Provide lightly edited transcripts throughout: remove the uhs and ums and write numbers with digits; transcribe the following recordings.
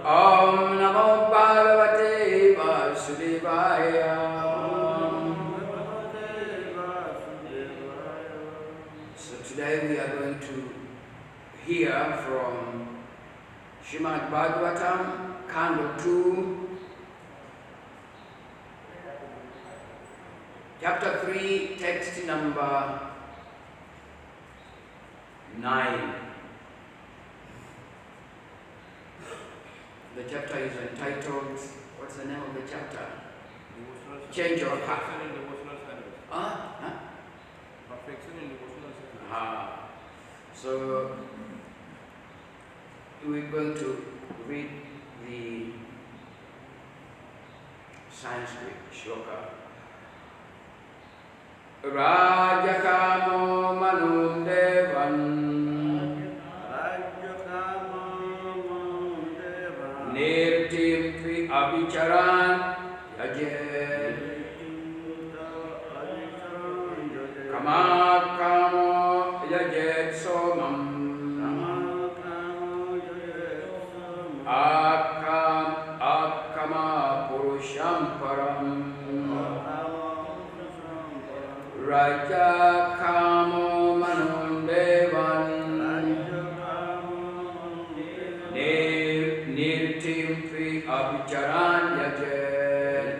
Om Namo Bhagavate Vasudevaya. So today we are going to hear from Srimad Bhagavatam, Canto 2, Chapter 3, text number 9. The chapter is entitled, what's the name of the chapter? Change of heart. Perfection in devotional service. Perfection in devotional service. So we're going to read the Sanskrit shloka. Rajakamo manundevan Nirtimvi avicharan yajet Kamakamo yajet somam Akama purusham param Raja kamo manundevan Nirtimvi avicharan yajet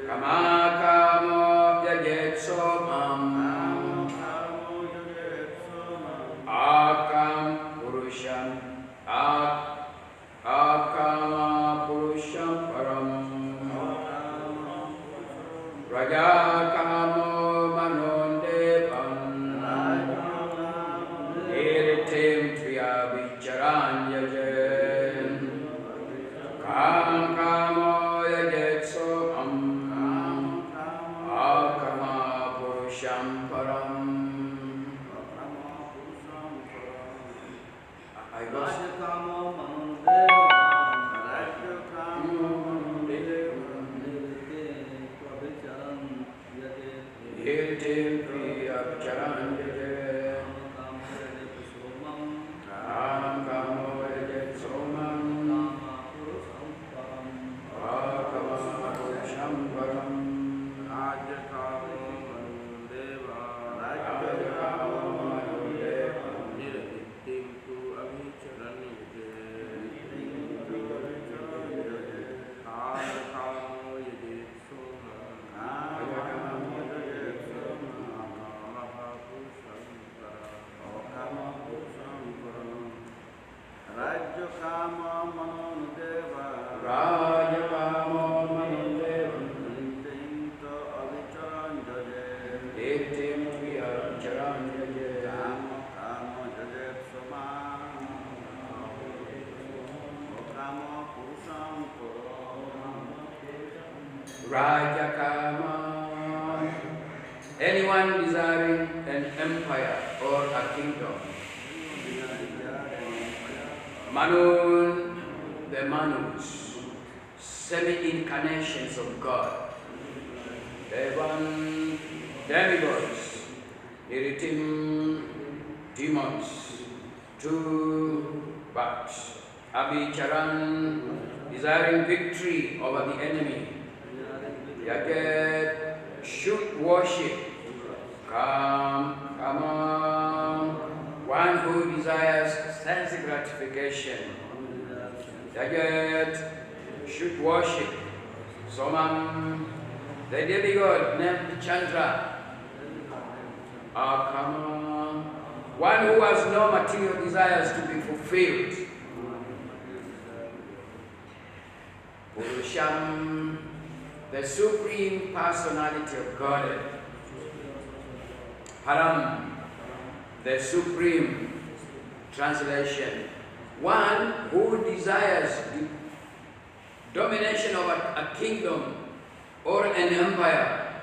Kamakamo yajet somam Akam purusham Akama purusham param Raja kamo manundevan Nirtim triya vicharan yajen Kam kamo yajet somam Akama purusham param. I lost Rajakama, anyone desiring an empire or a kingdom. Manun, the Manus, semi-incarnations of God. Devan, demigods. Iritim, demons. Two bats. Abhicharan, desiring victory over the enemy. Yajet, should worship. Kama, one who desires sense gratification. Yajet, should worship. Somam, the demigod named Chandra. Akama, one who has no material desires to be fulfilled. Purusham, the Supreme Personality of Godhead. Param, the Supreme Translation. One who desires the domination of a kingdom or an empire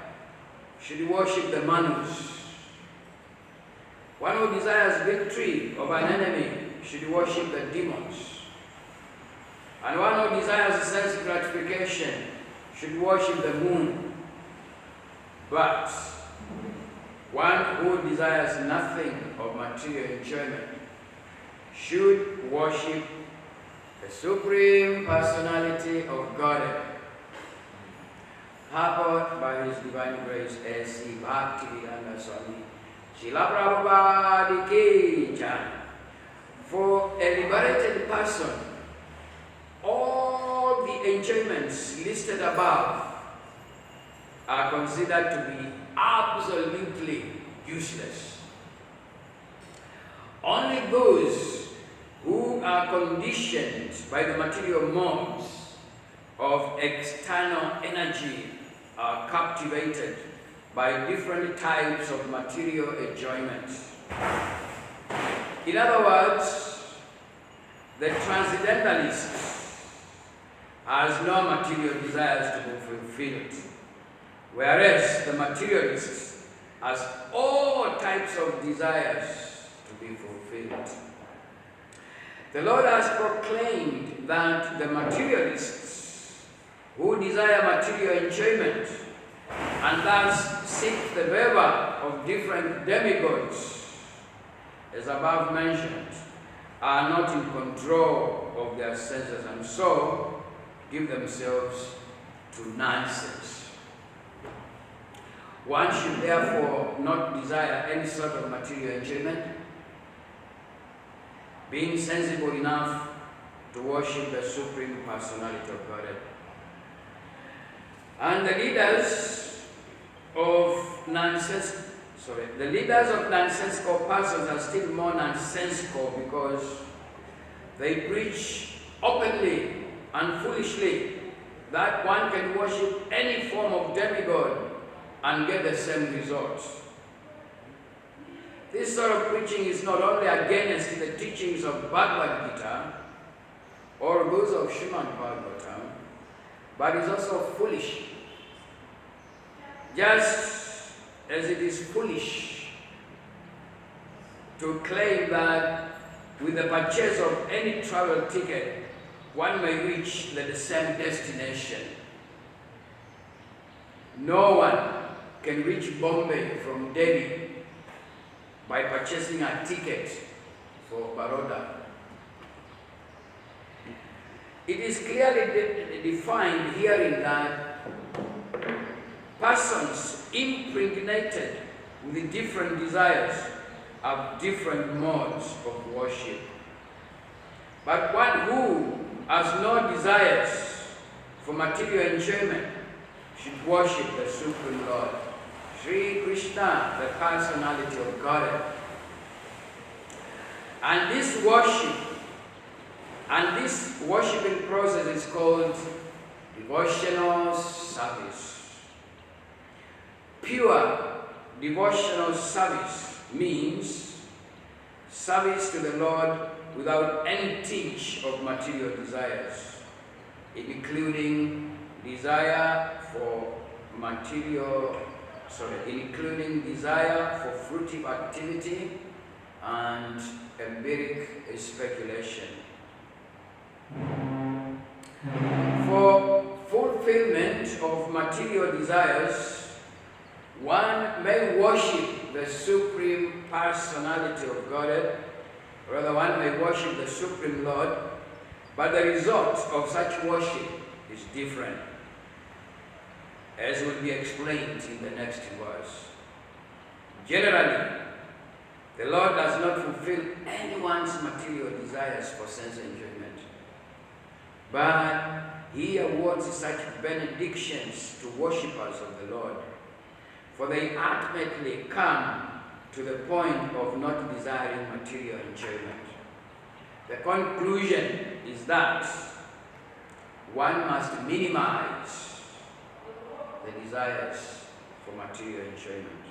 should worship the Manus. One who desires victory over an enemy should worship the demons. And one who desires sense gratification should worship the moon. But one who desires nothing of material enjoyment should worship the Supreme Personality of Godhead, happened by His Divine Grace A.C. Bhaktivedanta Swami Srila Prabhupada Ki Jai. For a liberated person, all the enjoyments listed above are considered to be absolutely useless. Only those who are conditioned by the material modes of external energy are captivated by different types of material enjoyments. In other words, the transcendentalist has no material desires to be fulfilled, whereas the materialist has all types of desires to be fulfilled. The Lord has proclaimed that the materialists who desire material enjoyment and thus seek the favor of different demigods, as above mentioned, are not in control of their senses and so give themselves to nonsense. One should therefore not desire any sort of material enjoyment, being sensible enough to worship the Supreme Personality of Godhead. And the leaders of nonsensical persons are still more nonsensical because they preach openly and foolishly that one can worship any form of demigod and get the same results. This sort of preaching is not only against the teachings of Bhagavad Gita or those of Srimad Bhagavatam, but is also foolish. Just as it is foolish to claim that with the purchase of any travel ticket, one may reach the same destination. No one can reach Bombay from Delhi by purchasing a ticket for Baroda. It is clearly defined herein that persons impregnated with different desires have different modes of worship. But one who has no desires for material enjoyment should worship the Supreme Lord, Sri Krishna, the personality of Godhead. And this worshiping process is called devotional service. Pure devotional service means service to the Lord without any tinge of material desires, including desire for fruitive activity and empiric speculation. For fulfillment of material desires, one may worship the Supreme Personality of Godhead, rather one may worship the Supreme Lord, but the result of such worship is different, as will be explained in the next verse. Generally, the Lord does not fulfill anyone's material desires for sense enjoyment, but He awards such benedictions to worshippers of the Lord, for they ultimately come to the point of not desiring material enjoyment. The conclusion is that one must minimize the desires for material enjoyment.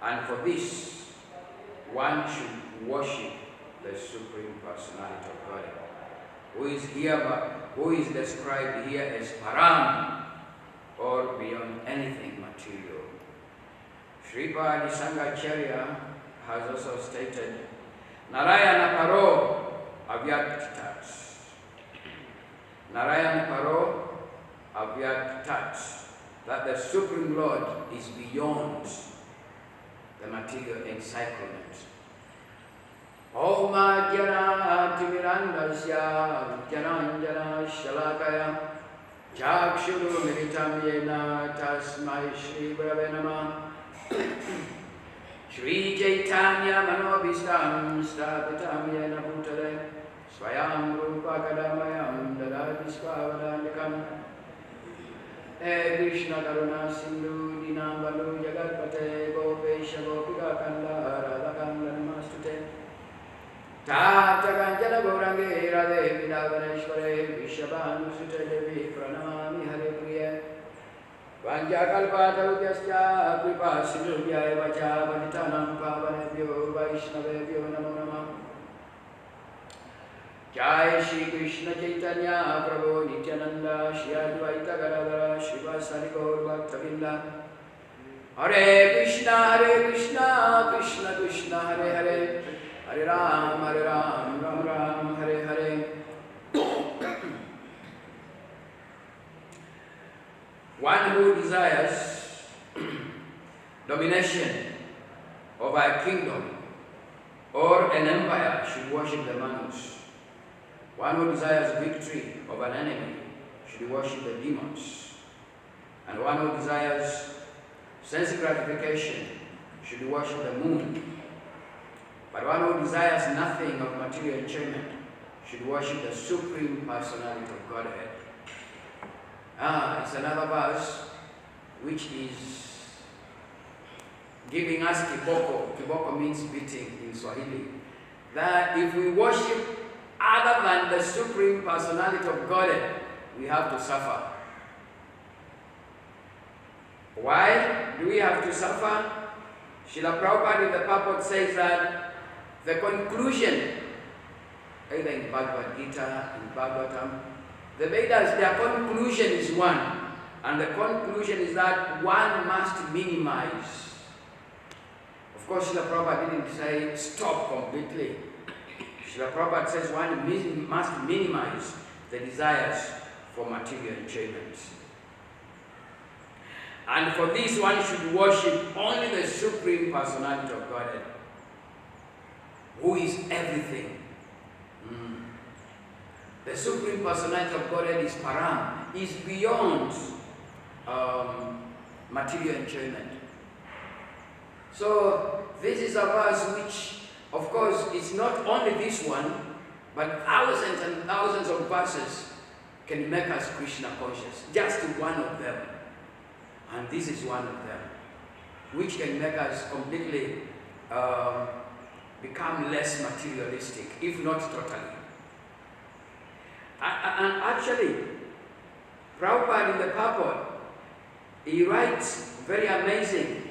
And for this, one should worship the Supreme Personality of God, who is described here as Param, or beyond anything material. Sripad Sangacharya has also stated, Narayana Paro Avyaktat. Narayana Paro Avyaktat. That the Supreme Lord is beyond the material encirclement. All Ajnana Timirandasya Jananjana Shalakaya Chakshuru Militam Yena Tasmai Shri Gurave Namah Shri Chaitanya Manobhistam Sthapitam Yena Bhutale Swayam Rupa Kadamayam Dadati Swavadandikam He Krishna Karuna Sindhu Dinambalu Jagatpate Gopesha Gopika Kanda Radha Kanda Namastute Tata Kanjana Gaurange Radhe Vidavaneshware Vishabhanusute Devi Pranamami Hare Priya Vanjakalpatarudyasya Kripa Sindhubhyaya Vacha Vanitanam Pavanebhyo Vaishnavebhyo Namo Namah Jai Shri Krishna Chaitanya Prabhu Nityananda Shri Advaita Gadadhara Srivasari Gaur Bhaktavinda Hare Krishna Krishna Krishna Hare Hare Hare Ram Ram Ram Hare Hare. One who desires domination over a kingdom or an empire should worship the Manus. One who desires victory over an enemy should worship the demons. And one who desires sense gratification should worship the moon. But one who desires nothing of material enjoyment should worship the Supreme Personality of Godhead. It's another verse which is giving us kiboko. Kiboko means beating in Swahili. That if we worship other than the Supreme Personality of Godhead, we have to suffer. Why do we have to suffer? Srila Prabhupada in the purport says that the conclusion, either in Bhagavad Gita, in Bhagavatam, the Vedas, their conclusion is one. And the conclusion is that one must minimize. Of course, Srila Prabhupada didn't say stop completely. Srila Prabhupada says one must minimize the desires for material enjoyment. And for this, one should worship only the Supreme Personality of Godhead, who is everything. The Supreme Personality of Godhead is Param, is beyond material enjoyment. So this is a verse which, of course, it's not only this one, but thousands and thousands of verses can make us Krishna conscious. Just one of them. And this is one of them, which can make us completely become less materialistic, if not totally. And actually, Prabhupada in the purport, he writes very amazing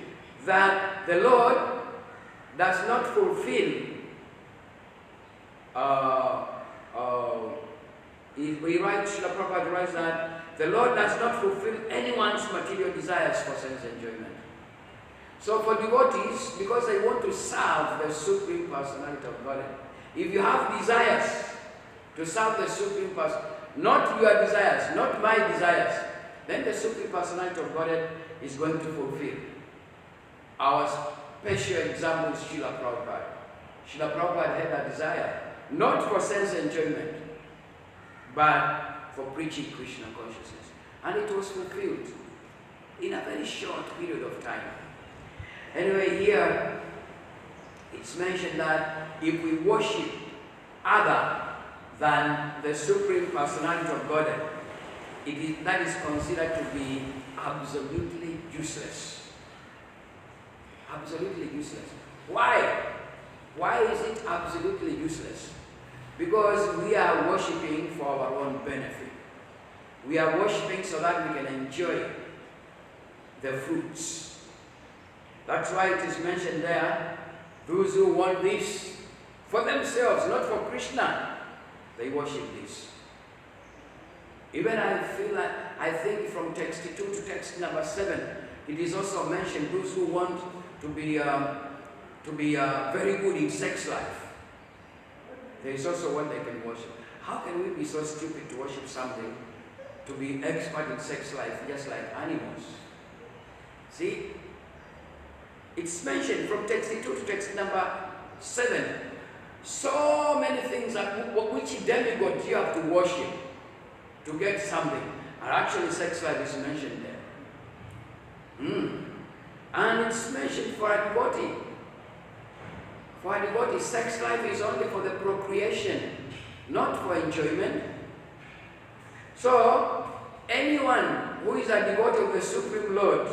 that the Lord does not fulfill, he writes, Srila Prabhupada writes that the Lord does not fulfill anyone's material desires for sense enjoyment. So for devotees, because they want to serve the Supreme Personality of Godhead, if you have desires to serve the Supreme Person, not your desires, not my desires, then the Supreme Personality of Godhead is going to fulfill. Our special example is Srila Prabhupada. Srila Prabhupada had a desire, not for sense enjoyment, but for preaching Krishna consciousness. And it was fulfilled in a very short period of time. Anyway, here it's mentioned that if we worship other than the Supreme Personality of Godhead, that is considered to be absolutely useless. Absolutely useless. Why? Why is it absolutely useless? Because we are worshipping for our own benefit. We are worshipping so that we can enjoy the fruits. That's why it is mentioned there, those who want this for themselves, not for Krishna, they worship this. Even I think from text 2 to text number 7, it is also mentioned those who want to be very good in sex life. There is also what they can worship. How can we be so stupid to worship something, to be expert in sex life just like animals? See, it's mentioned from text 2 to text number 7 So many things that which demigod you have to worship to get something. And actually sex life is mentioned there. And it's mentioned for a devotee. For a devotee, sex life is only for the procreation, not for enjoyment. So, anyone who is a devotee of the Supreme Lord,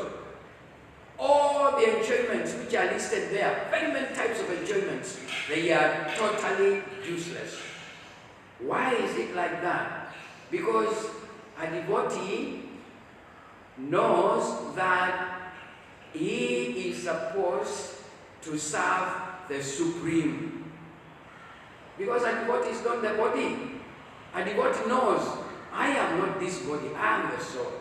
all the enjoyments which are listed there, very many types of enjoyments, they are totally useless. Why is it like that? Because a devotee knows that he is supposed to serve the Supreme. Because a devotee is not the body. A devotee knows, I am not this body, I am the soul.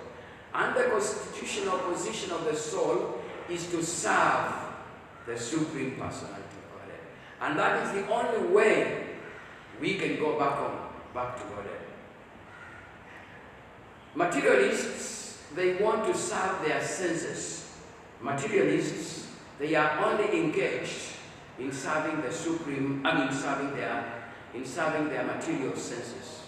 And the constitutional position of the soul is to serve the Supreme Personality of Godhead. And that is the only way we can go back to Godhead. Materialists, they want to serve their senses. Materialists, they are only engaged in serving the Supreme, in serving their material senses.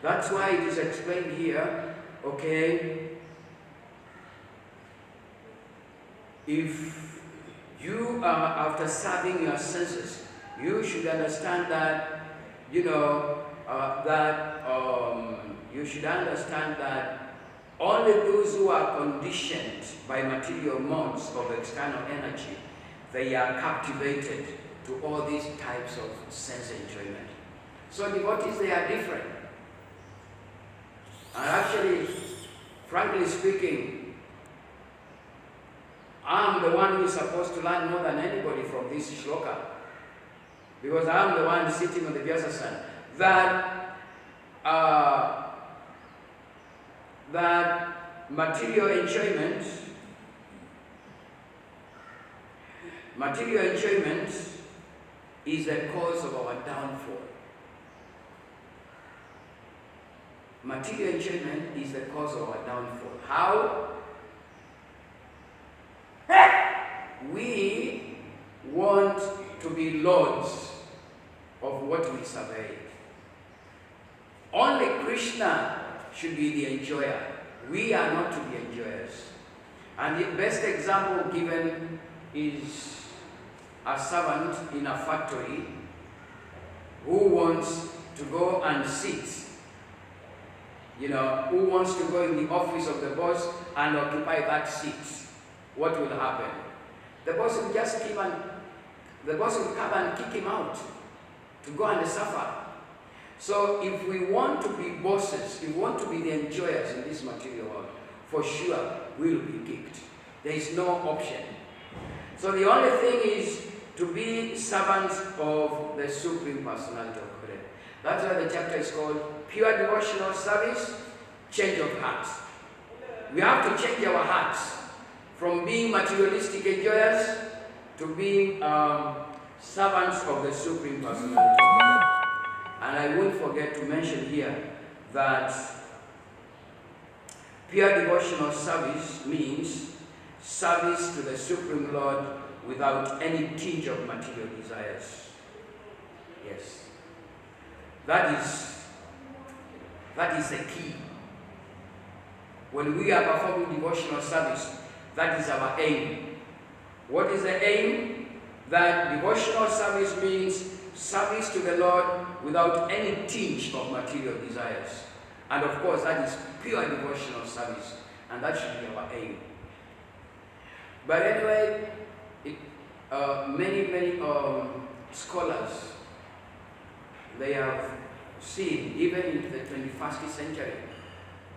That's why it is explained here, okay, if you are after serving your senses, you should understand that, you should understand that only those who are conditioned by material modes of external energy, they are captivated to all these types of sense enjoyment. So devotees, they are different. And actually, frankly speaking, I'm the one who is supposed to learn more than anybody from this shloka. Because I'm the one sitting on the Vyasa-san. That material enjoyment is the cause of our downfall. Material enjoyment is the cause of our downfall. How? We want to be lords of what we survey. Only Krishna should be the enjoyer. We are not to be enjoyers. And the best example given is a servant in a factory who wants to go and sit, who wants to go in the office of the boss and occupy that seat. What will happen? The boss will come and kick him out to go and suffer. So if we want to be bosses, if we want to be the enjoyers in this material world, for sure we will be kicked. There is no option. So the only thing is to be servants of the Supreme Personality of Godhead. That's why the chapter is called Pure Devotional Service, Change of Heart. We have to change our hearts from being materialistic enjoyers to being servants of the Supreme Personality of Godhead. And I won't forget to mention here that pure devotional service means service to the Supreme Lord without any tinge of material desires. Yes. That is the key. When we are performing devotional service, that is our aim. What is the aim? That devotional service means service to the Lord without any tinge of material desires. And of course, that is pure devotional service. And that should be our aim. But anyway, many scholars, they have seen, even in the 21st century,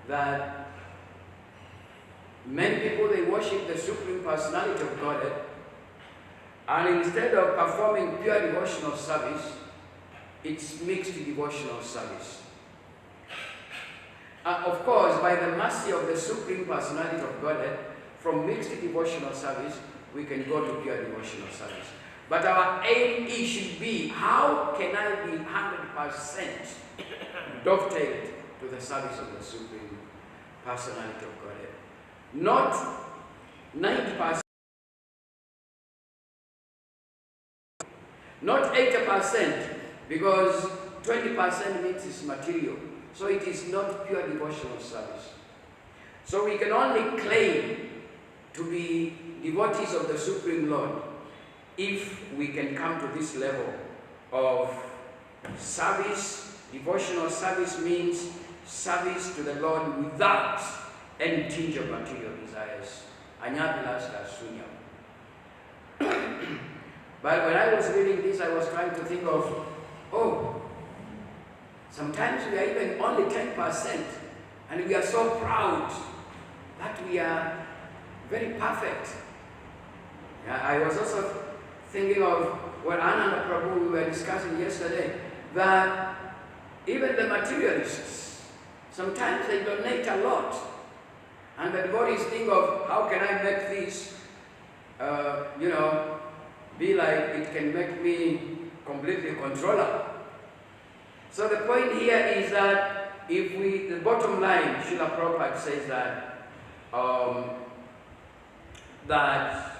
that many people, they worship the Supreme Personality of Godhead, and instead of performing pure devotional service, it's mixed devotional service. Of course, by the mercy of the Supreme Personality of Godhead, from mixed devotional service, we can go to pure devotional service. But our aim should be, how can I be 100% dovetailed to the service of the Supreme Personality of Godhead? Not 90%. Not 80%, because 20% means it's material. So it is not pure devotional service. So we can only claim to be devotees of the Supreme Lord if we can come to this level of service. Devotional service means service to the Lord without any tinge of material desires. But when I was reading this, I was trying to think of, oh, sometimes we are even only 10%, and we are so proud that we are very perfect. Yeah, I was also thinking of what Lavanga Das Prabhu we were discussing yesterday, that even the materialists, sometimes they donate a lot. And the devotees think of, how can I make this, be like it can make me completely controller. So the point here is that if we, the bottom line, Srila Prabhupada says that, that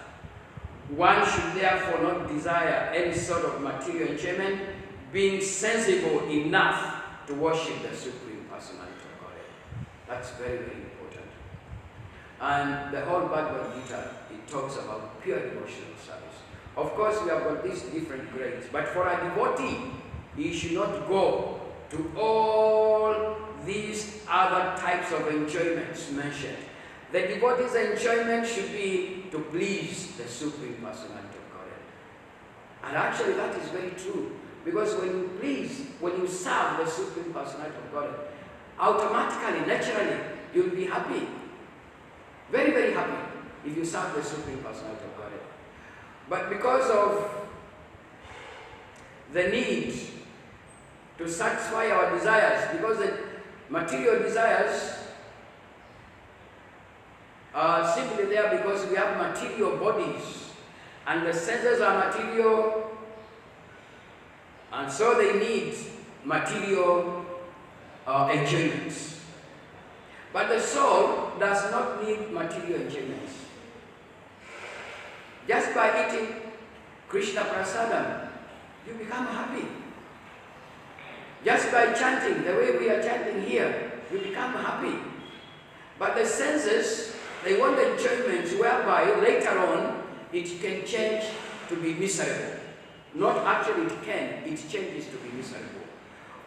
one should therefore not desire any sort of material enjoyment, being sensible enough to worship the Supreme Personality of Godhead. That's very, very important. And the whole Bhagavad Gita, it talks about pure devotional service. Of course, we have got these different grades, but for a devotee, he should not go to all these other types of enjoyments mentioned. The devotee's enjoyment should be to please the Supreme Personality of Godhead. And actually that is very true. Because when you please, when you serve the Supreme Personality of Godhead, automatically, naturally, you'll be happy. Very, very happy if you serve the Supreme Personality of Godhead. But because of the need to satisfy our desires, because the material desires are simply there because we have material bodies, and the senses are material, and so they need material enjoyments. But the soul does not need material enjoyments. Just by eating Krishna Prasadam, you become happy. Just by chanting, the way we are chanting here, you become happy. But the senses, they want enjoyments whereby later on it can change to be miserable. Not actually it can, it changes to be miserable.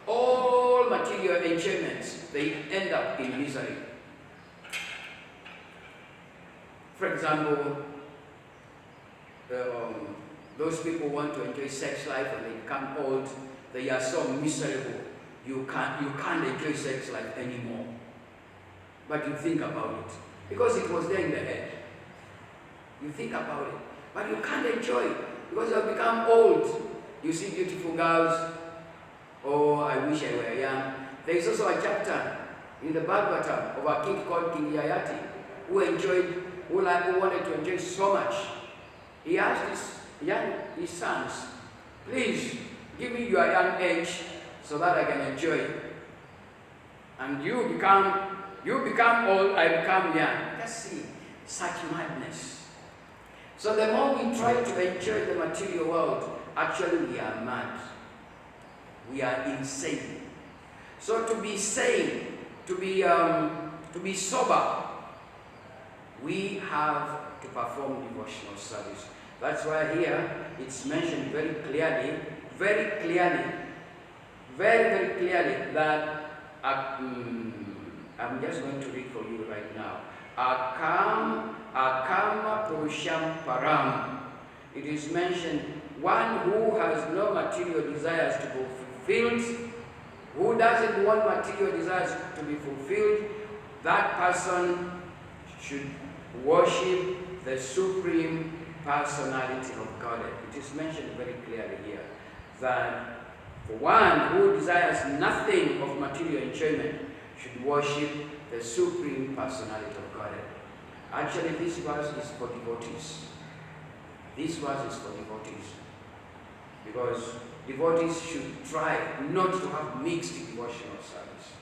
All material enjoyments, they end up in misery. For example, those people want to enjoy sex life and they become old, they are so miserable, you can't enjoy sex life anymore. But you think about it, because it was there in the head. You think about it, but you can't enjoy it, because you have become old. You see beautiful girls, oh, I wish I were young. There is also a chapter in the Bhagavatam of a king called King Yayati, who wanted to enjoy so much. He asked his sons, please give me your young age so that I can enjoy it. And you become old, I become young. Let's see, such madness. So the more we try to enjoy the material world, actually we are mad. We are insane. So to be sane, to be sober, we have to perform devotional service. That's why here it's mentioned very clearly, very clearly that I'm just going to read for you right now. Akama Purusham Param. It is mentioned, one who has no material desires to be fulfilled, who doesn't want material desires to be fulfilled, that person should worship the Supreme Personality of Godhead. It is mentioned very clearly here that for one who desires nothing of material enjoyment should worship the Supreme Personality of Godhead. Actually, this verse is for devotees. This verse is for devotees. Because devotees should try not to have mixed devotional service.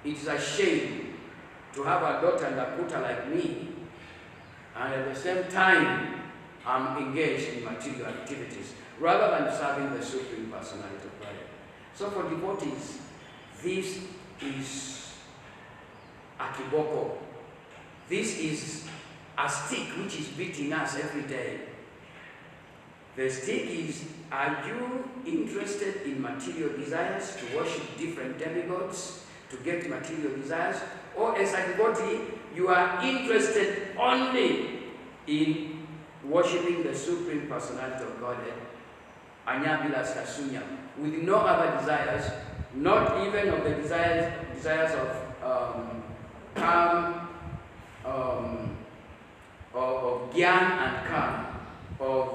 It is a shame to have a daughter and a putter like me, and at the same time, I'm engaged in material activities. rather than serving the Supreme Personality of Godhead. So for devotees, this is a kiboko. This is a stick which is beating us every day. The stick is, are you interested in material desires, to worship different demigods, to get material desires? Or as a devotee, you are interested only in worshiping the Supreme Personality of Godhead, Anyabila Sasunya, with no other desires, not even of the desires of calm, of gyan and calm, of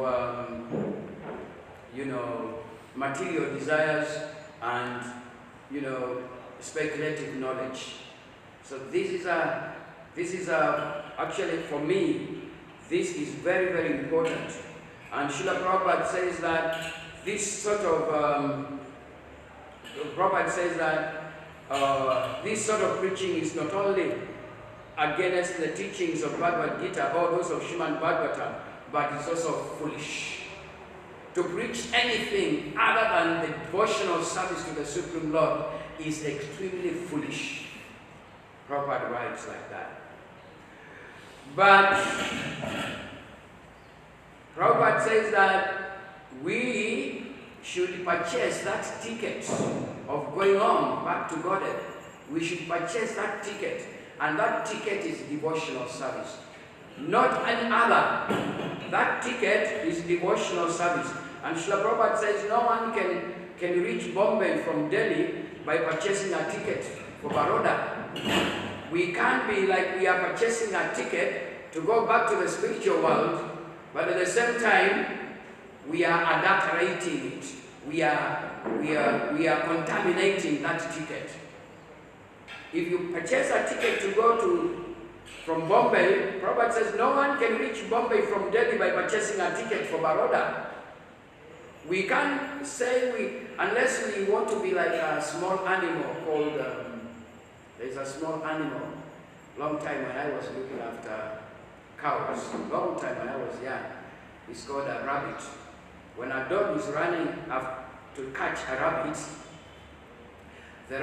material desires and speculative knowledge. So this is actually for me, this is very, very important. And Srila Prabhupada says that this sort of this sort of preaching is not only against the teachings of Bhagavad Gita or those of Srimad Bhagavatam, but it's also foolish. To preach anything other than the devotional service to the Supreme Lord is extremely foolish. Prabhupada writes like that. But Prabhupada says that we should purchase that ticket of going on back to Godhead. We should purchase that ticket, and that ticket is devotional service. Not any other. That ticket is devotional service. And Srila Prabhupada says no one can reach Bombay from Delhi by purchasing a ticket for Baroda. We can't be like we are purchasing a ticket to go back to the spiritual world, but at the same time, we are adulterating it. We are contaminating that ticket. If you purchase a ticket to go from Bombay, Prabhupada says no one can reach Bombay from Delhi by purchasing a ticket for Baroda. We can't say unless we want to be like a small animal called, there's a small animal, long time when I was looking after cows, long time when I was young, it's called a rabbit. When a dog is running to catch a rabbit, the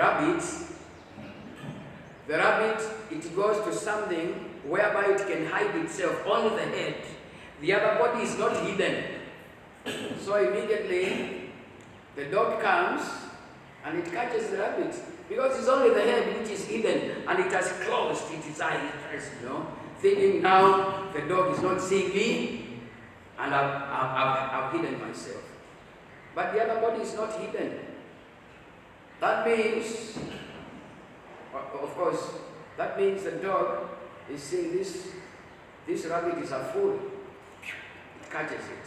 rabbit, it goes to something whereby it can hide itself, only the head. The other body is not hidden. So immediately, the dog comes and it catches the rabbit. Because it's only the head which is hidden and it has closed its eyes, thinking now the dog is not seeing me and I've hidden myself. But the other body is not hidden. That means, of course, that means the dog is seeing this rabbit is a fool. It catches it.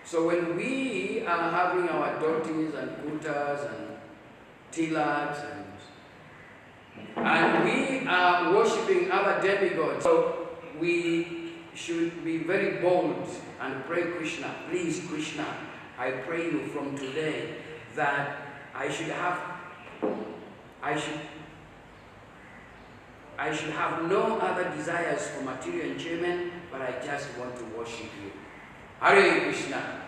So when we are having our dotis and kutas and tilaks and we are worshipping other demigods, so we should be very bold and pray Krishna, please Krishna, I pray you from today that I should have no other desires for material enjoyment, but I just want to worship you. Hare Krishna.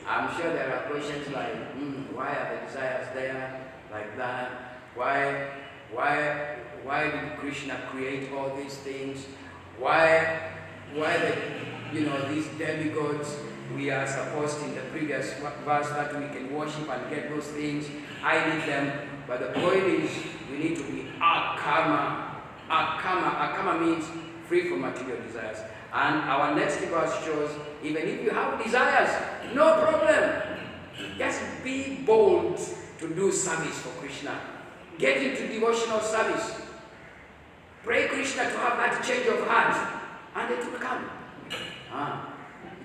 I'm sure there are questions like, why are the desires there like that? Why did Krishna create all these things? Why these demigods, we are supposed in the previous verse that we can worship and get those things. I need them. But the point is, we need to be akama. Akama means free from material desires. And our next verse shows, even if you have desires, no problem. Just be bold to do service for Krishna. Get into devotional service. Pray Krishna to have that change of heart, and it will come.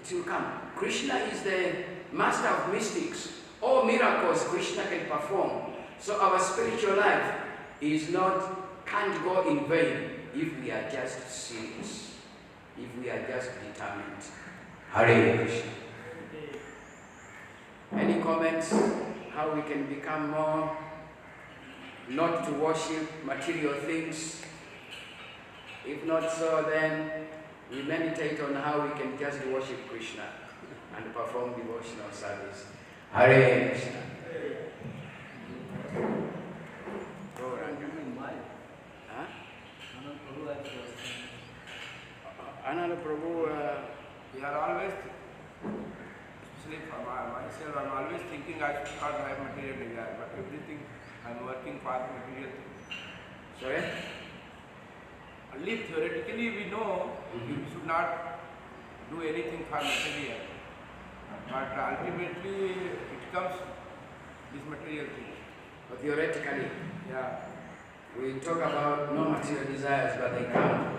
It will come. Krishna is the master of mystics. All miracles Krishna can perform. So our spiritual life can't go in vain if we are just serious, if we are just determined. Hare Krishna. Any comments how we can become more not to worship material things? If not so, then we meditate on how we can just worship Krishna. and perform devotional service. Hare Krishna. Go around. Huh? Another Prabhu, We are always, especially for myself, I'm always thinking I should not have material desire, but everything I'm working for material things. sorry? At least theoretically we know you should not do anything for material, but ultimately it comes this material thing. But theoretically, Yeah. we talk about no material desires, but they come.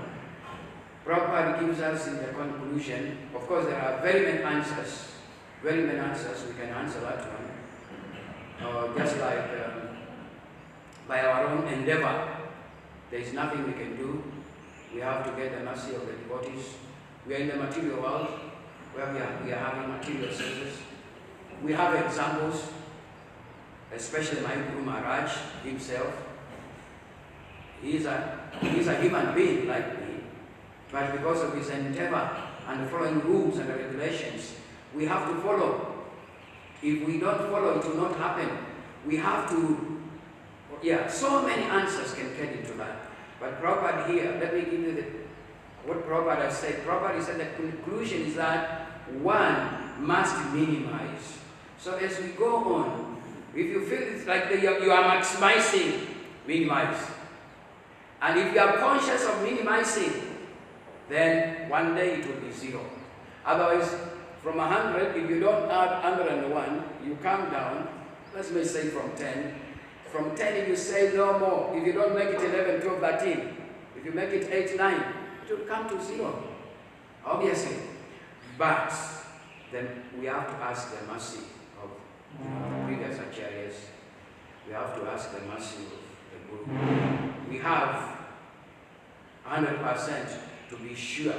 Prabhupada gives us in the conclusion, of course there are very many answers, we can answer that one. Just like by our own endeavor, there is nothing we can do. We have to get the mercy of the devotees. We are in the material world, where we are having material senses. We have examples, especially my Guru Maharaj himself. He is a human being like me, but because of his endeavor and following rules and regulations, we have to follow. If we don't follow, it will not happen. We have to, so many answers can get into that. But Prabhupada here, let me give you what Prabhupada has said. Prabhupada said the conclusion is that one must minimize. So as we go on, if you feel it's like you are maximizing, minimize. And if you are conscious of minimizing, then one day it will be 0. Otherwise, from 100, if you don't add 101, you come down, let's say from 10. From 10, if you say no more, if you don't make it 11, 12, 13, if you make it 8, 9, it will come to 0, obviously. But then we have to ask the mercy of the previous acharyas. We have to ask the mercy of the Guru. We have 100% to be sure.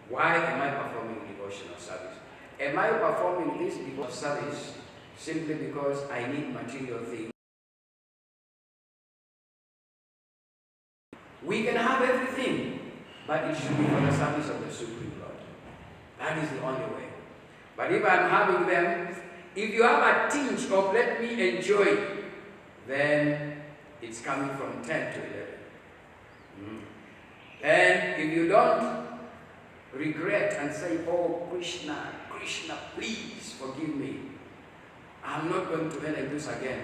Why am I performing devotional service? Am I performing this devotional service simply because I need material things? We can have everything, but it should be for the service of the Supreme Lord. That is the only way. But if I'm having them, if you have a tinge of let me enjoy, then it's coming from 10 to 11. And if you don't regret and say, oh Krishna, Krishna, please forgive me, I'm not going to let this again,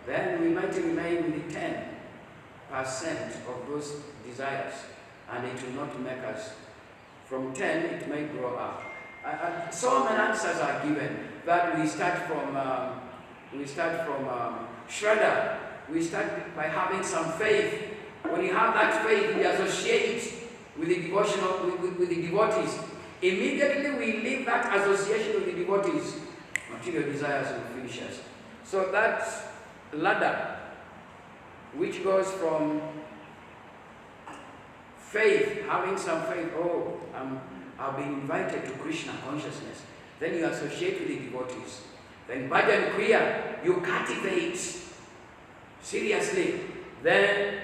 then we might remain with the 10% of those desires, and it will not make us. From 10, it may grow up. So many answers are given that we start from Shraddha. We start by having some faith. When you have that faith, we associate with the devotional, with the devotees. Immediately we leave that association with the devotees, material desires will finish us. So that ladder, which goes from faith, having some faith, oh, I've been invited to Krishna consciousness. Then you associate with the devotees. Then bhajan kriya, you cultivate seriously. Then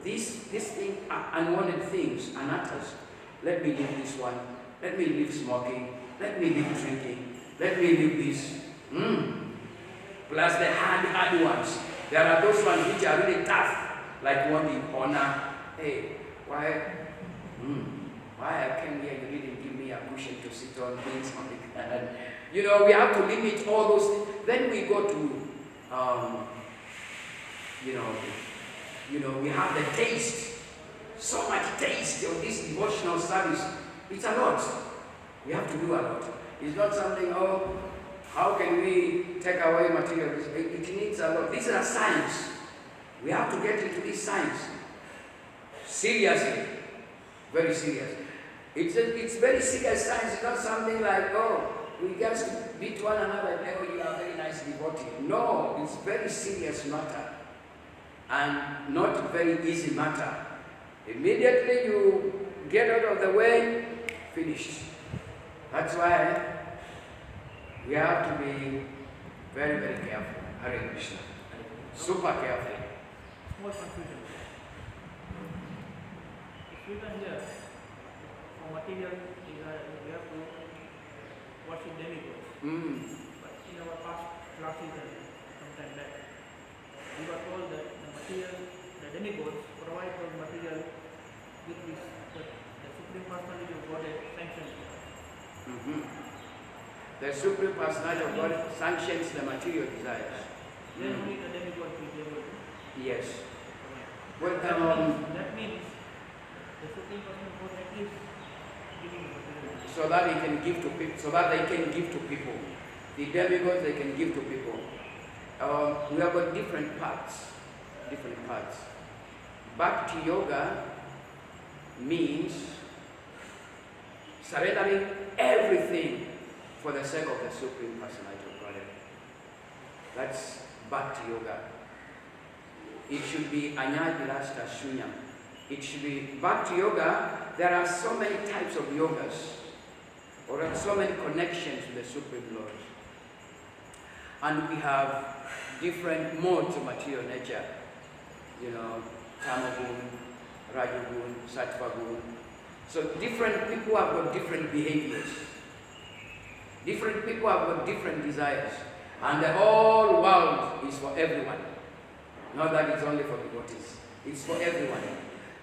these things are unwanted things, anattas. Let me leave this one. Let me leave smoking. Let me leave drinking. Let me leave this. Plus the hard ones. There are those ones which are really tough, like wanting honor. Hey, why I came here, you didn't give me a cushion to sit on, things like that. You know, we have to limit all those things. Then we go to, we have the taste. So much taste of this devotional service. It's a lot. We have to do a lot. It's not something, how can we take away materials? It needs a lot. This is a science. We have to get into this science. Seriously. Very serious. It's very serious science. It's not something like, we just beat one another and you are a very nice devotee. No, it's very serious matter. And not very easy matter. Immediately you get out of the way, finished. That's why we have to be very, very careful. Hare Krishna. Super careful. Small confusion. If you can hear, for material, we have to worship demigods. But in our past classes and some time back, we were told that the material, the demigods provide those material with which the Supreme Personality of Godhead sanctions. The Supreme Personality of God sanctions the material desires. Then only the demigod will be able to. Yes. provide. Well, That means the Supreme Personality of Godhead is giving material. so that he can give to people, so that they can give to people. The demigods they can give to people. We have got different parts. Different parts. Bhakti yoga means surrendering everything for the sake of the Supreme Personality of Godhead. That's Bhakti yoga. It should be Anyadilasta Shunyam. It should be Bhakti yoga. There are so many types of yogas, or so many connections with the Supreme Lord. And we have different modes of material nature. You know, Tamagun, Rajagun, Sattvagun. So different people have got different behaviors. Different people have got different desires. And the whole world is for everyone. Not that it's only for devotees. It's for everyone.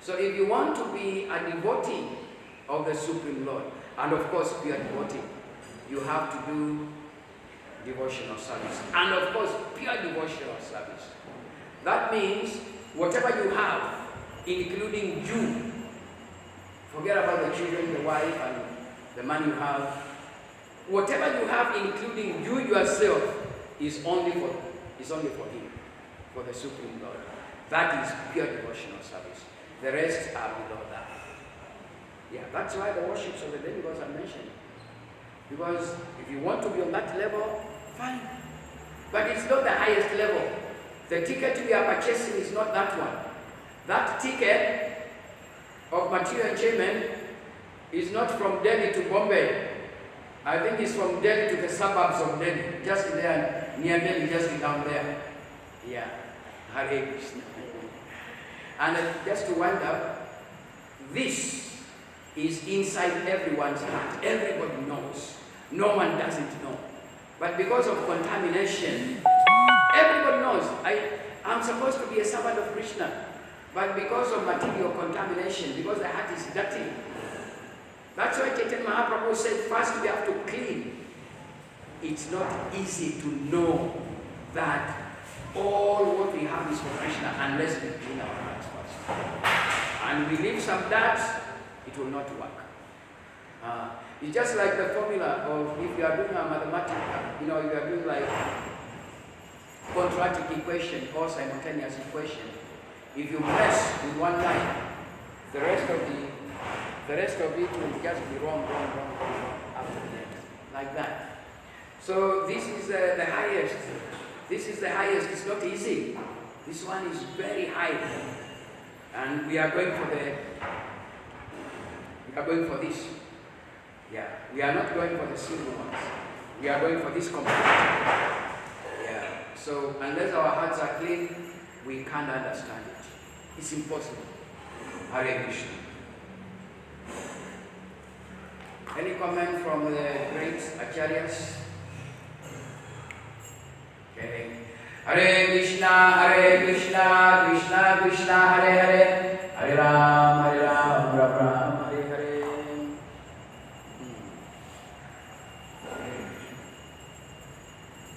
So if you want to be a devotee of the Supreme Lord, and of course be a devotee, you have to do devotional service. And of course, pure devotional service. That means whatever you have, including you, forget about the children, the wife, and the money you have. Whatever you have, including you yourself, is only for Him, for the Supreme Lord. That is pure devotional service. The rest are below that. Yeah, that's why the worships of the demigods are mentioned. Because if you want to be on that level, fine. But it's not the highest level. The ticket we are purchasing is not that one. That ticket of material enjoyment is not from Delhi to Bombay. I think it's from Delhi to the suburbs of Delhi. Just there, near Delhi, just down there. Yeah. Hare Krishna. And just to wind up, this is inside everyone's heart. Everybody knows. No one doesn't know. But because of contamination, everybody knows. I'm supposed to be a servant of Krishna. But because of material contamination, because the heart is dirty, that's why Chaitanya Mahaprabhu said, first we have to clean. It's not easy to know that all what we have is for Krishna unless we clean our hearts first. And we leave some dirt, it will not work. It's just like the formula of if you are doing a mathematical, if you are doing like quadratic equation or simultaneous equation, if you mess with one line, the rest of it will just be wrong after that, like that. So this is the highest. This is the highest. It's not easy. This one is very high, and we are going for this. Yeah, we are not going for the simple ones. We are going for this complete. Yeah. So unless our hearts are clean, we can't understand it. It's impossible. Hare Krishna. Any comment from the great acharyas? Okay. Hare Krishna, Krishna Krishna, Hare Hare.